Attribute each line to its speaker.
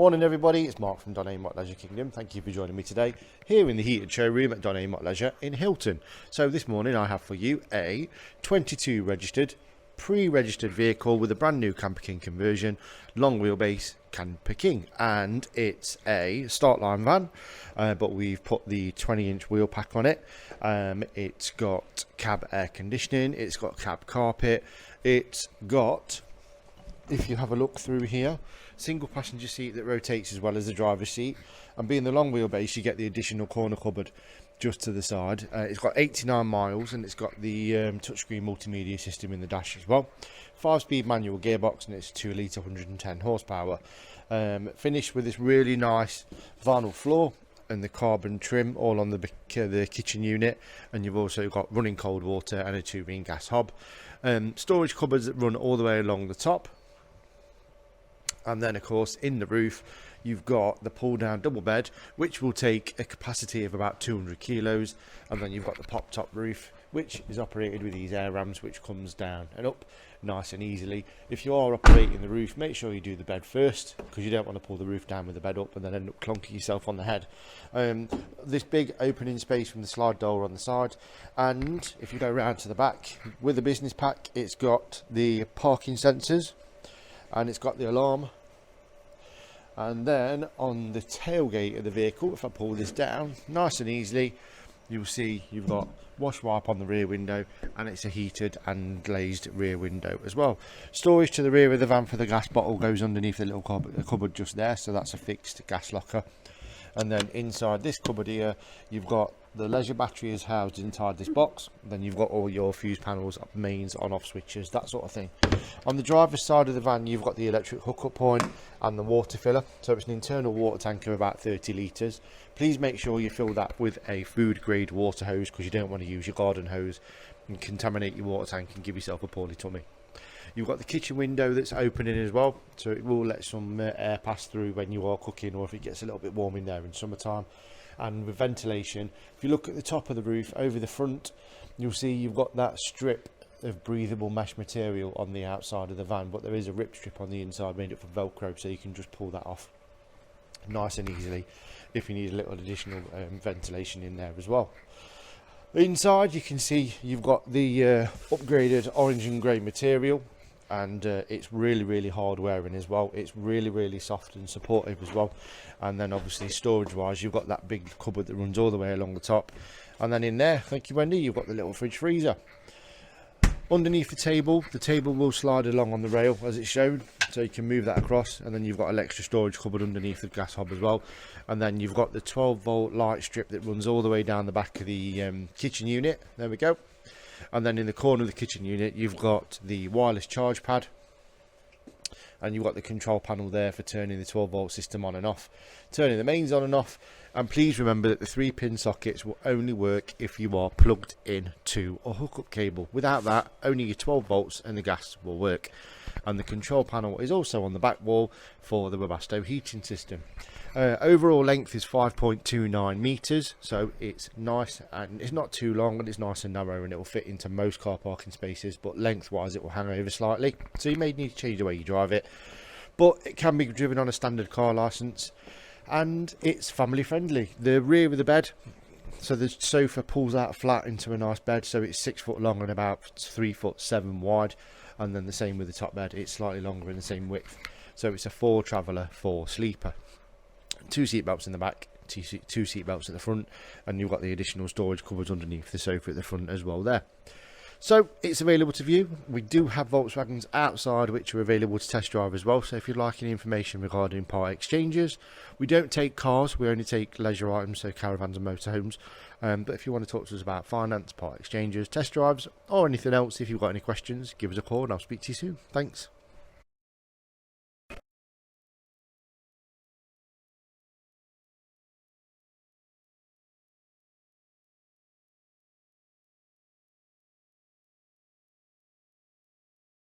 Speaker 1: Morning everybody, it's Mark from Don Amott Leisure Kingdom. Thank you for joining me today here in the heated showroom at Don Amott Leisure in Hilton. So this morning I have for you a 22 registered, pre-registered vehicle with a brand new Camperking conversion, long wheelbase Camperking, and it's a Startline van, but we've put the 20-inch wheel pack on it. It's got cab air conditioning, it's got cab carpet, it's got, if you have a look through here, single passenger seat that rotates as well as the driver's seat, and being the long wheelbase you get the additional corner cupboard just to the side. It's got 89 miles and it's got the touchscreen multimedia system in the dash as well. 5-speed manual gearbox and it's 2 litre 110 horsepower. Finished with this really nice vinyl floor and the carbon trim all on the kitchen unit, and you've also got running cold water and a 2-ring gas hob. Storage cupboards that run all the way along the top. And then of course in the roof you've got the pull down double bed, which will take a capacity of about 200 kilos, and then you've got the pop top roof, which is operated with these air rams, which comes down and up nice and easily. If you are operating the roof, make sure you do the bed first, because you don't want to pull the roof down with the bed up and then end up clunking yourself on the head. This big opening space from the slide door on the side, and if you go round to the back with the business pack, it's got the parking sensors and it's got the alarm. And then on the tailgate of the vehicle, if I pull this down nice and easily, you'll see you've got wash wipe on the rear window, and it's a heated and glazed rear window as well. Storage to the rear of the van for the gas bottle goes underneath the little cupboard just there, so that's a fixed gas locker. And then inside this cupboard here you've got the leisure battery is housed inside this box. Then you've got all your fuse panels, mains, on off switches, that sort of thing. On the driver's side of the van you've got the electric hookup point and the water filler, so it's an internal water tank of about 30 litres. Please make sure you fill that with a food grade water hose, because you don't want to use your garden hose and contaminate your water tank and give yourself a poorly tummy. You've got the kitchen window that's opening as well, so it will let some air pass through when you are cooking, or if it gets a little bit warm in there in summertime. And with ventilation, if you look at the top of the roof over the front, you'll see you've got that strip of breathable mesh material on the outside of the van, but there is a rip strip on the inside made up of velcro, so you can just pull that off nice and easily if you need a little additional ventilation in there as well. Inside you can see you've got the upgraded orange and grey material, and it's really hard wearing as well. It's really soft and supportive as well. And then obviously storage wise you've got that big cupboard that runs all the way along the top, and then in there, thank you Wendy, you've got the little fridge freezer. Underneath the table will slide along on the rail as it's shown, so you can move that across, and then you've got an extra storage cupboard underneath the gas hob as well. And then you've got the 12-volt light strip that runs all the way down the back of the kitchen unit. There we go. And then in the corner of the kitchen unit you've got the wireless charge pad, and you've got the control panel there for turning the 12-volt system on and off, turning the mains on and off. And please remember that the 3-pin sockets will only work if you are plugged in to a hookup cable. Without that, only your 12 volts and the gas will work. And the control panel is also on the back wall for the Webasto heating system. Overall length is 5.29 meters, so it's nice, and it's not too long, and it's nice and narrow, and it will fit into most car parking spaces, but lengthwise it will hang over slightly, so you may need to change the way you drive it. But it can be driven on a standard car license, and it's family friendly. The rear of the bed, so the sofa pulls out flat into a nice bed, so it's 6 foot long and about 3'7" wide. And then the same with the top bed, it's slightly longer and the same width, so it's a 4 traveller 4 sleeper. 2 seat belts in the back, 2 seat belts at the front, and you've got the additional storage cupboards underneath the sofa at the front as well there. So it's available to view. We do have Volkswagens outside which are available to test drive as well, so if you'd like any information regarding part exchanges, we don't take cars, we only take leisure items, so caravans and motorhomes. But if you want to talk to us about finance, part exchanges, test drives, or anything else, if you've got any questions, give us a call and I'll speak to you soon. Thanks.